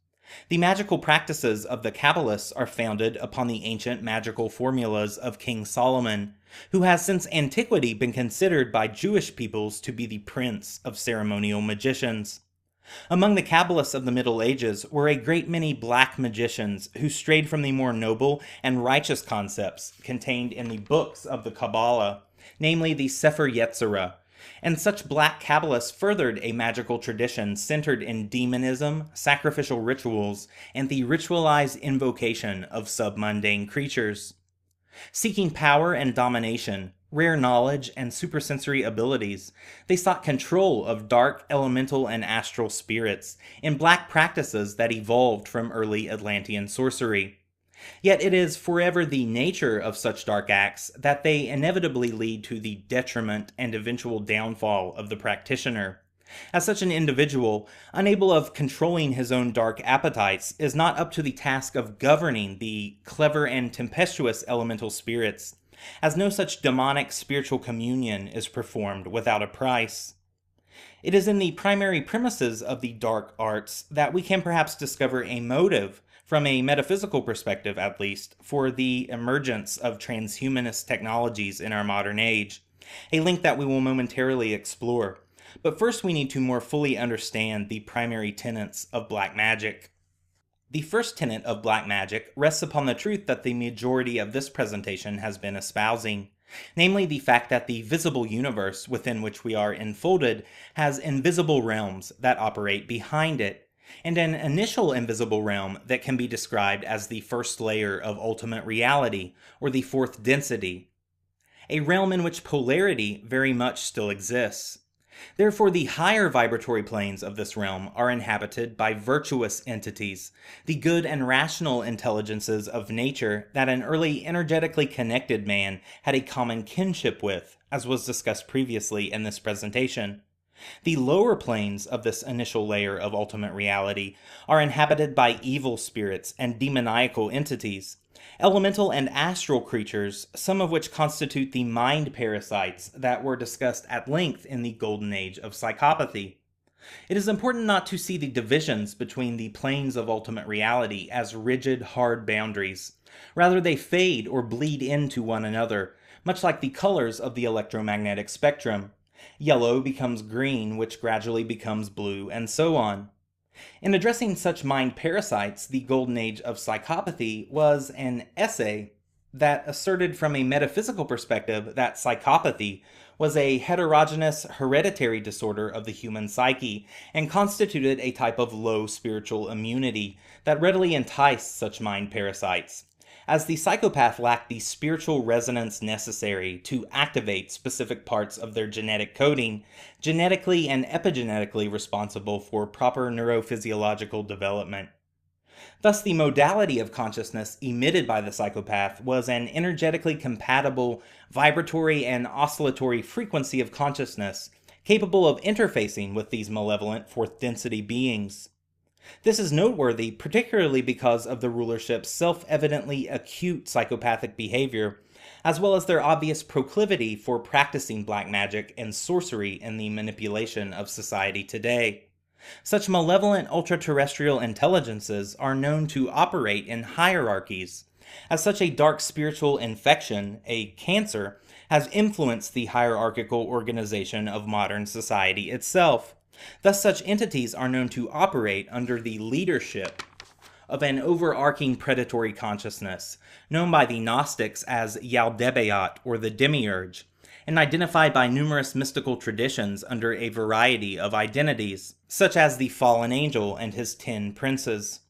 The magical practices of the Kabbalists are founded upon the ancient magical formulas of King Solomon, who has since antiquity been considered by Jewish peoples to be the prince of ceremonial magicians. Among the Kabbalists of the Middle Ages were a great many black magicians who strayed from the more noble and righteous concepts contained in the books of the Kabbalah, namely the Sefer Yetzirah, And such black Kabbalists furthered a magical tradition centered in demonism, sacrificial rituals, and the ritualized invocation of submundane creatures. Seeking power and domination, rare knowledge, and supersensory abilities, they sought control of dark, elemental, and astral spirits in black practices that evolved from early Atlantean sorcery. Yet it is forever the nature of such dark acts that they inevitably lead to the detriment and eventual downfall of the practitioner. As such an individual, unable of controlling his own dark appetites, is not up to the task of governing the clever and tempestuous elemental spirits, as no such demonic spiritual communion is performed without a price. It is in the primary premises of the dark arts that we can perhaps discover a motive, from a metaphysical perspective at least, for the emergence of transhumanist technologies in our modern age, a link that we will momentarily explore. But first we need to more fully understand the primary tenets of black magic. The first tenet of black magic rests upon the truth that the majority of this presentation has been espousing, namely the fact that the visible universe within which we are enfolded has invisible realms that operate behind it, and an initial invisible realm that can be described as the first layer of ultimate reality, or the fourth density, a realm in which polarity very much still exists. Therefore, the higher vibratory planes of this realm are inhabited by virtuous entities, the good and rational intelligences of nature that an early energetically connected man had a common kinship with, as was discussed previously in this presentation. The lower planes of this initial layer of ultimate reality are inhabited by evil spirits and demoniacal entities, elemental and astral creatures, some of which constitute the mind parasites that were discussed at length in the golden age of psychopathy. It is important not to see the divisions between the planes of ultimate reality as rigid, hard boundaries. Rather, they fade or bleed into one another, much like the colors of the electromagnetic spectrum. Yellow becomes green, which gradually becomes blue, and so on. In addressing such mind parasites, the Golden Age of Psychopathy was an essay that asserted from a metaphysical perspective that psychopathy was a heterogeneous hereditary disorder of the human psyche and constituted a type of low spiritual immunity that readily enticed such mind parasites, as the psychopath lacked the spiritual resonance necessary to activate specific parts of their genetic coding, genetically and epigenetically responsible for proper neurophysiological development. Thus, the modality of consciousness emitted by the psychopath was an energetically compatible, vibratory and oscillatory frequency of consciousness, capable of interfacing with these malevolent fourth density beings. This is noteworthy, particularly because of the rulership's self-evidently acute psychopathic behavior, as well as their obvious proclivity for practicing black magic and sorcery in the manipulation of society today. Such malevolent ultra-terrestrial intelligences are known to operate in hierarchies, as such a dark spiritual infection, a cancer, has influenced the hierarchical organization of modern society itself. Thus, such entities are known to operate under the leadership of an overarching predatory consciousness, known by the Gnostics as Yaldabaoth or the Demiurge, and identified by numerous mystical traditions under a variety of identities, such as the fallen angel and his 10 princes.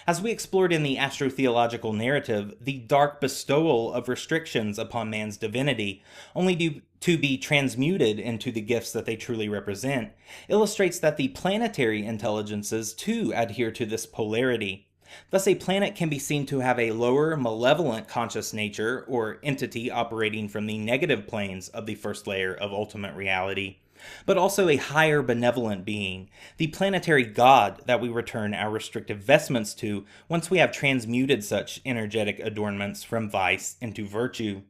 As we explored in the astrotheological narrative, the dark bestowal of restrictions upon man's divinity, only to be transmuted into the gifts that they truly represent, illustrates that the planetary intelligences too adhere to this polarity. Thus, a planet can be seen to have a lower malevolent conscious nature or entity operating from the negative planes of the first layer of ultimate reality, but also a higher benevolent being, the planetary god that we return our restrictive vestments to once we have transmuted such energetic adornments from vice into virtue.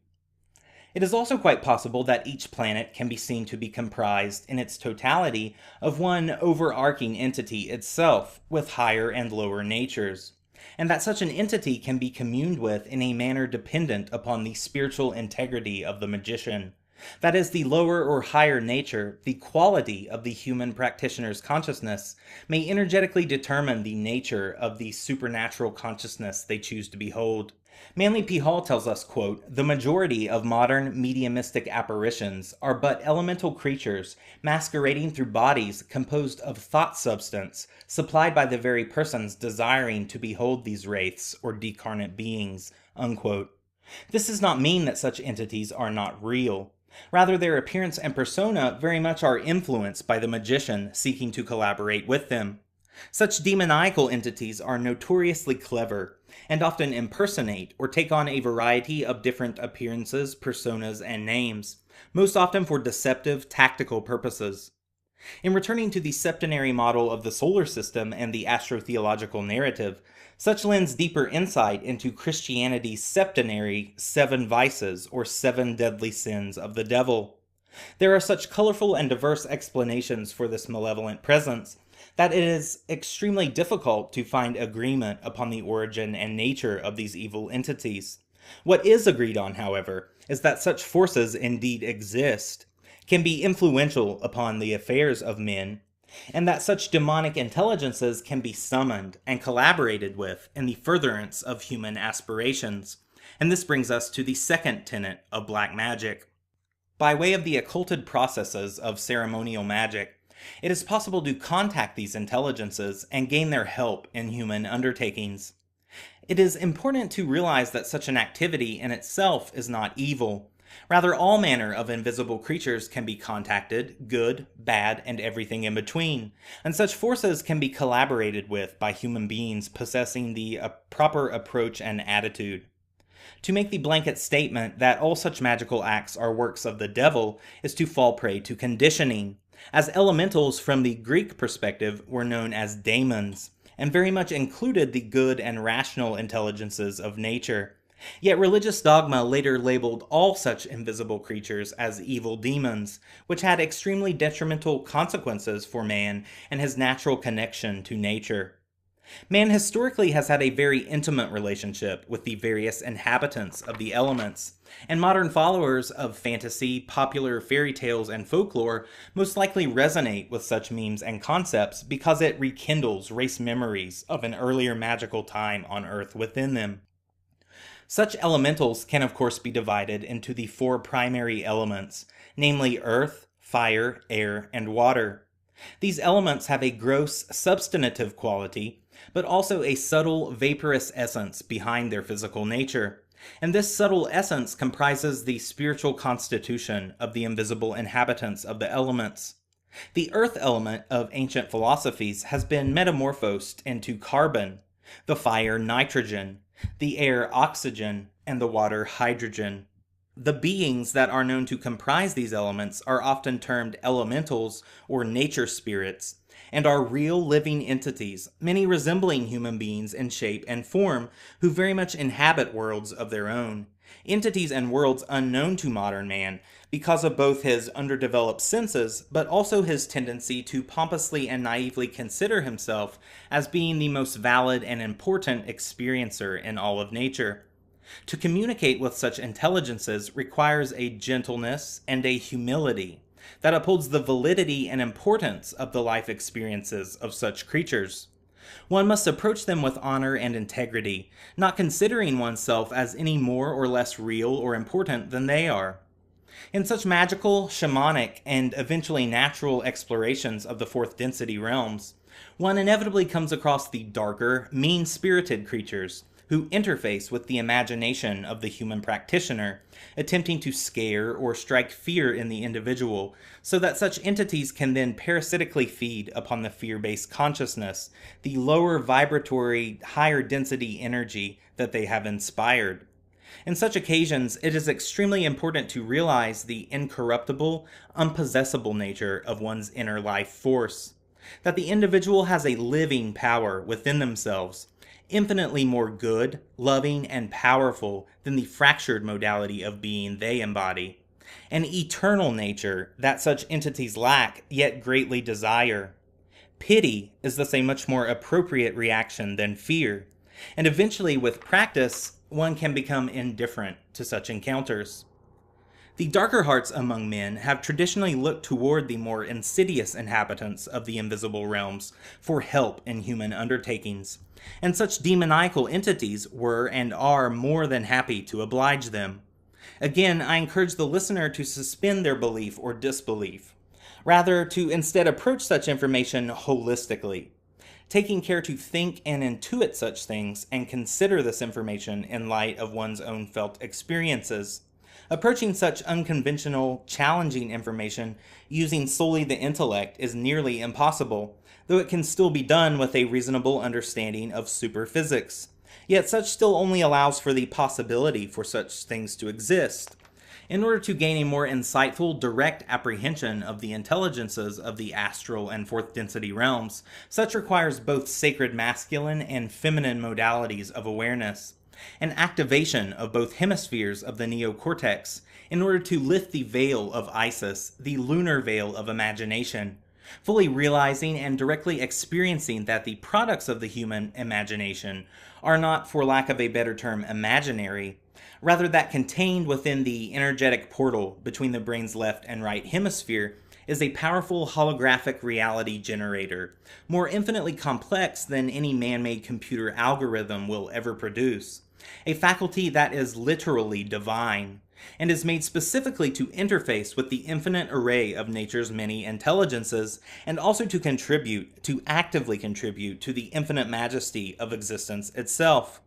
It is also quite possible that each planet can be seen to be comprised in its totality of one overarching entity itself, with higher and lower natures, and that such an entity can be communed with in a manner dependent upon the spiritual integrity of the magician, That is, the lower or higher nature, the quality of the human practitioner's consciousness, may energetically determine the nature of the supernatural consciousness they choose to behold. Manly P. Hall tells us, quote, "The majority of modern mediumistic apparitions are but elemental creatures masquerading through bodies composed of thought substance supplied by the very persons desiring to behold these wraiths or decarnate beings," unquote. This does not mean that such entities are not real. Rather, their appearance and persona very much are influenced by the magician seeking to collaborate with them. Such demoniacal entities are notoriously clever, and often impersonate or take on a variety of different appearances, personas, and names, most often for deceptive, tactical purposes. In returning to the septenary model of the solar system and the astrotheological narrative, such lends deeper insight into Christianity's septenary 7 vices or 7 deadly sins of the devil. There are such colorful and diverse explanations for this malevolent presence that it is extremely difficult to find agreement upon the origin and nature of these evil entities. What is agreed on, however, is that such forces indeed exist, can be influential upon the affairs of men, and that such demonic intelligences can be summoned and collaborated with in the furtherance of human aspirations. And this brings us to the second tenet of black magic. By way of the occulted processes of ceremonial magic, it is possible to contact these intelligences and gain their help in human undertakings. It is important to realize that such an activity in itself is not evil. Rather, all manner of invisible creatures can be contacted, good, bad, and everything in between, and such forces can be collaborated with by human beings possessing the proper approach and attitude. To make the blanket statement that all such magical acts are works of the devil is to fall prey to conditioning, as elementals from the Greek perspective were known as daemons, and very much included the good and rational intelligences of nature. Yet religious dogma later labeled all such invisible creatures as evil demons, which had extremely detrimental consequences for man and his natural connection to nature. Man historically has had a very intimate relationship with the various inhabitants of the elements, and modern followers of fantasy, popular fairy tales, and folklore most likely resonate with such memes and concepts because it rekindles race memories of an earlier magical time on Earth within them. Such elementals can of course be divided into the 4 primary elements, namely earth, fire, air, and water. These elements have a gross substantive quality, but also a subtle vaporous essence behind their physical nature, and this subtle essence comprises the spiritual constitution of the invisible inhabitants of the elements. The earth element of ancient philosophies has been metamorphosed into carbon, the fire nitrogen, the air oxygen, and the water hydrogen. The beings that are known to comprise these elements are often termed elementals or nature spirits, and are real living entities, many resembling human beings in shape and form, who very much inhabit worlds of their own. Entities and worlds unknown to modern man because of both his underdeveloped senses, but also his tendency to pompously and naively consider himself as being the most valid and important experiencer in all of nature. To communicate with such intelligences requires a gentleness and a humility that upholds the validity and importance of the life experiences of such creatures. One must approach them with honor and integrity, not considering oneself as any more or less real or important than they are. In such magical, shamanic, and eventually natural explorations of the 4th density realms, one inevitably comes across the darker, mean-spirited creatures who interface with the imagination of the human practitioner, attempting to scare or strike fear in the individual, so that such entities can then parasitically feed upon the fear-based consciousness, the lower vibratory, higher density energy that they have inspired. In such occasions, it is extremely important to realize the incorruptible, unpossessable nature of one's inner life force, that the individual has a living power within themselves, infinitely more good, loving, and powerful than the fractured modality of being they embody. An eternal nature that such entities lack, yet greatly desire. Pity is thus a much more appropriate reaction than fear, and eventually with practice, one can become indifferent to such encounters. The darker hearts among men have traditionally looked toward the more insidious inhabitants of the invisible realms for help in human undertakings, and such demoniacal entities were and are more than happy to oblige them. Again, I encourage the listener to suspend their belief or disbelief, rather to instead approach such information holistically, taking care to think and intuit such things and consider this information in light of one's own felt experiences. Approaching such unconventional, challenging information using solely the intellect is nearly impossible, though it can still be done with a reasonable understanding of superphysics. Yet such still only allows for the possibility for such things to exist. In order to gain a more insightful, direct apprehension of the intelligences of the astral and fourth density realms, such requires both sacred masculine and feminine modalities of awareness, an activation of both hemispheres of the neocortex in order to lift the veil of Isis, the lunar veil of imagination, fully realizing and directly experiencing that the products of the human imagination are not, for lack of a better term, imaginary, rather that contained within the energetic portal between the brain's left and right hemisphere is a powerful holographic reality generator, more infinitely complex than any man-made computer algorithm will ever produce, a faculty that is literally divine, and is made specifically to interface with the infinite array of nature's many intelligences, and also to actively contribute to the infinite majesty of existence itself.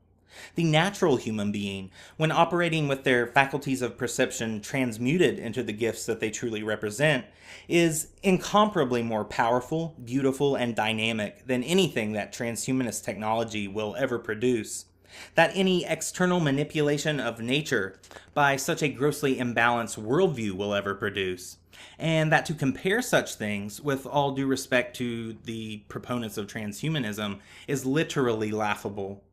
The natural human being, when operating with their faculties of perception transmuted into the gifts that they truly represent, is incomparably more powerful, beautiful, and dynamic than anything that transhumanist technology will ever produce. That any external manipulation of nature by such a grossly imbalanced worldview will ever produce, and that to compare such things, with all due respect to the proponents of transhumanism, is literally laughable.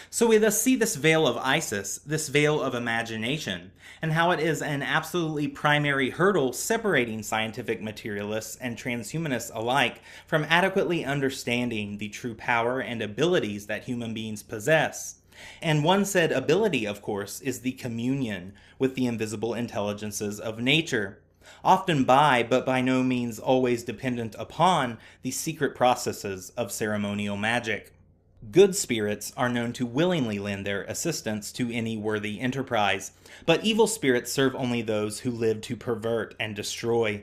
So we thus see this veil of Isis, this veil of imagination, and how it is an absolutely primary hurdle separating scientific materialists and transhumanists alike from adequately understanding the true power and abilities that human beings possess. And one said ability, of course, is the communion with the invisible intelligences of nature, often by, but by no means always dependent upon, the secret processes of ceremonial magic. Good spirits are known to willingly lend their assistance to any worthy enterprise, but evil spirits serve only those who live to pervert and destroy.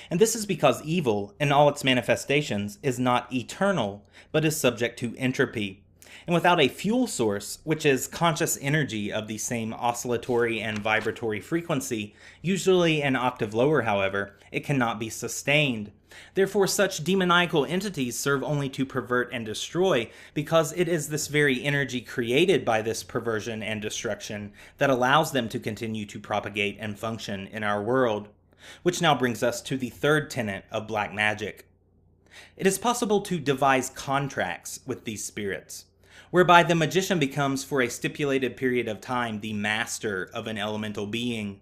And this is because evil, in all its manifestations, is not eternal, but is subject to entropy. And without a fuel source, which is conscious energy of the same oscillatory and vibratory frequency, usually an octave lower, however, it cannot be sustained. Therefore, such demoniacal entities serve only to pervert and destroy, because it is this very energy created by this perversion and destruction that allows them to continue to propagate and function in our world. Which now brings us to the third tenet of black magic. It is possible to devise contracts with these spirits, whereby the magician becomes for a stipulated period of time the master of an elemental being.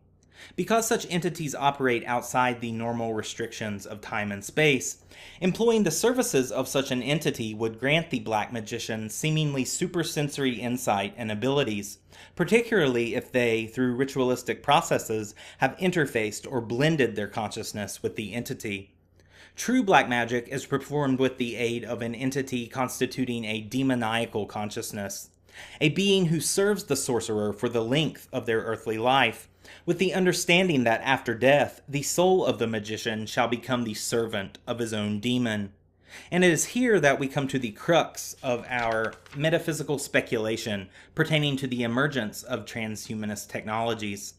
Because such entities operate outside the normal restrictions of time and space, employing the services of such an entity would grant the black magician seemingly supersensory insight and abilities, particularly if they, through ritualistic processes, have interfaced or blended their consciousness with the entity. True black magic is performed with the aid of an entity constituting a demoniacal consciousness, a being who serves the sorcerer for the length of their earthly life, with the understanding that after death, the soul of the magician shall become the servant of his own demon. And it is here that we come to the crux of our metaphysical speculation pertaining to the emergence of transhumanist technologies.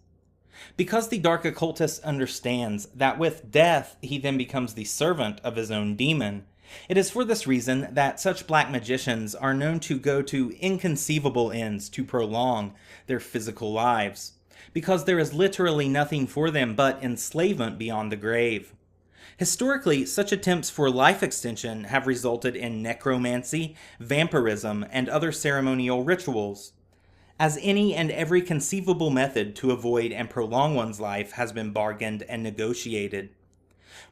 Because the dark occultist understands that with death he then becomes the servant of his own demon, it is for this reason that such black magicians are known to go to inconceivable ends to prolong their physical lives, because there is literally nothing for them but enslavement beyond the grave. Historically, such attempts for life extension have resulted in necromancy, vampirism, and other ceremonial rituals, as any and every conceivable method to avoid and prolong one's life has been bargained and negotiated.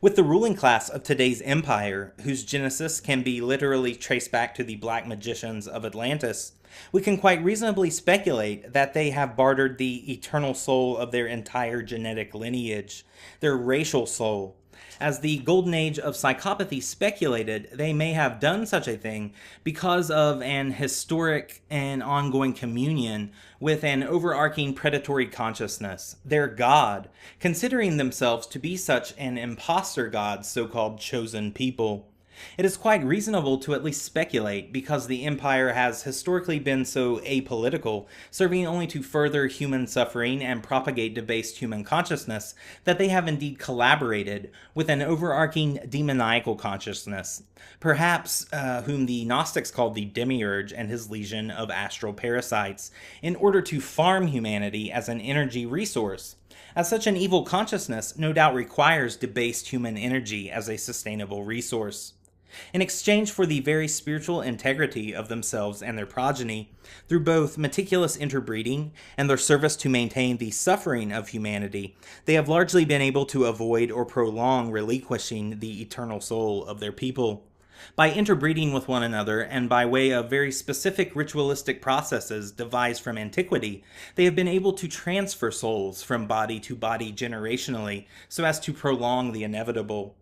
With the ruling class of today's empire, whose genesis can be literally traced back to the black magicians of Atlantis, We can quite reasonably speculate that they have bartered the eternal soul of their entire genetic lineage, their racial soul. As the golden age of psychopathy speculated, they may have done such a thing because of an historic and ongoing communion with an overarching predatory consciousness, their god, considering themselves to be such an imposter god's so-called chosen people. It is quite reasonable to at least speculate, because the Empire has historically been so apolitical, serving only to further human suffering and propagate debased human consciousness, that they have indeed collaborated with an overarching demoniacal consciousness, perhaps whom the Gnostics called the Demiurge and his legion of astral parasites, in order to farm humanity as an energy resource. As such an evil consciousness no doubt requires debased human energy as a sustainable resource. In exchange for the very spiritual integrity of themselves and their progeny, through both meticulous interbreeding and their service to maintain the suffering of humanity, they have largely been able to avoid or prolong relinquishing the eternal soul of their people. By interbreeding with one another, and by way of very specific ritualistic processes devised from antiquity, they have been able to transfer souls from body to body generationally, so as to prolong the inevitable.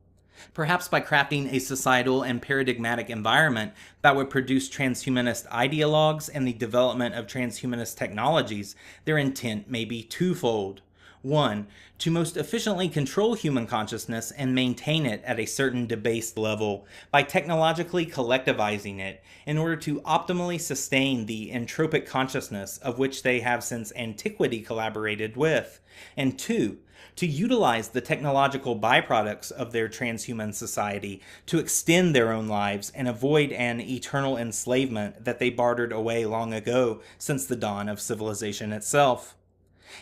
Perhaps by crafting a societal and paradigmatic environment that would produce transhumanist ideologues and the development of transhumanist technologies, their intent may be twofold. 1. To most efficiently control human consciousness and maintain it at a certain debased level by technologically collectivizing it in order to optimally sustain the entropic consciousness of which they have since antiquity collaborated with. And 2. To utilize the technological byproducts of their transhuman society to extend their own lives and avoid an eternal enslavement that they bartered away long ago since the dawn of civilization itself.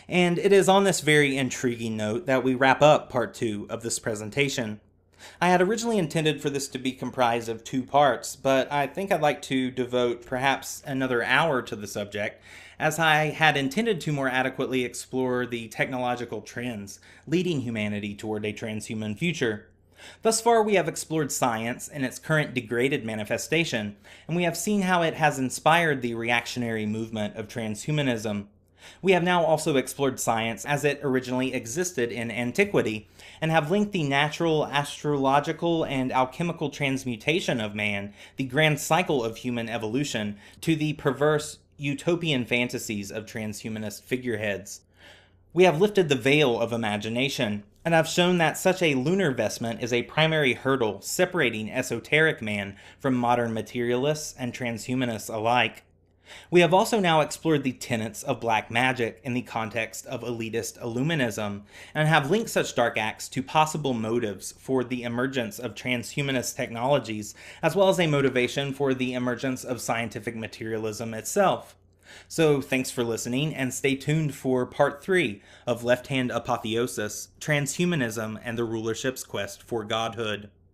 And it is on this very intriguing note that we wrap up part 2 of this presentation. I had originally intended for this to be comprised of 2 parts, but I think I'd like to devote perhaps another hour to the subject, as I had intended to more adequately explore the technological trends leading humanity toward a transhuman future. Thus far, we have explored science in its current degraded manifestation, and we have seen how it has inspired the reactionary movement of transhumanism. We have now also explored science as it originally existed in antiquity, and have linked the natural, astrological, and alchemical transmutation of man, the grand cycle of human evolution, to the perverse, utopian fantasies of transhumanist figureheads. We have lifted the veil of imagination, and have shown that such a lunar vestment is a primary hurdle separating esoteric man from modern materialists and transhumanists alike. We have also now explored the tenets of black magic in the context of elitist Illuminism, and have linked such dark acts to possible motives for the emergence of transhumanist technologies, as well as a motivation for the emergence of scientific materialism itself. So thanks for listening, and stay tuned for part 3 of Left Hand Apotheosis, Transhumanism and the Rulership's Quest for Godhood.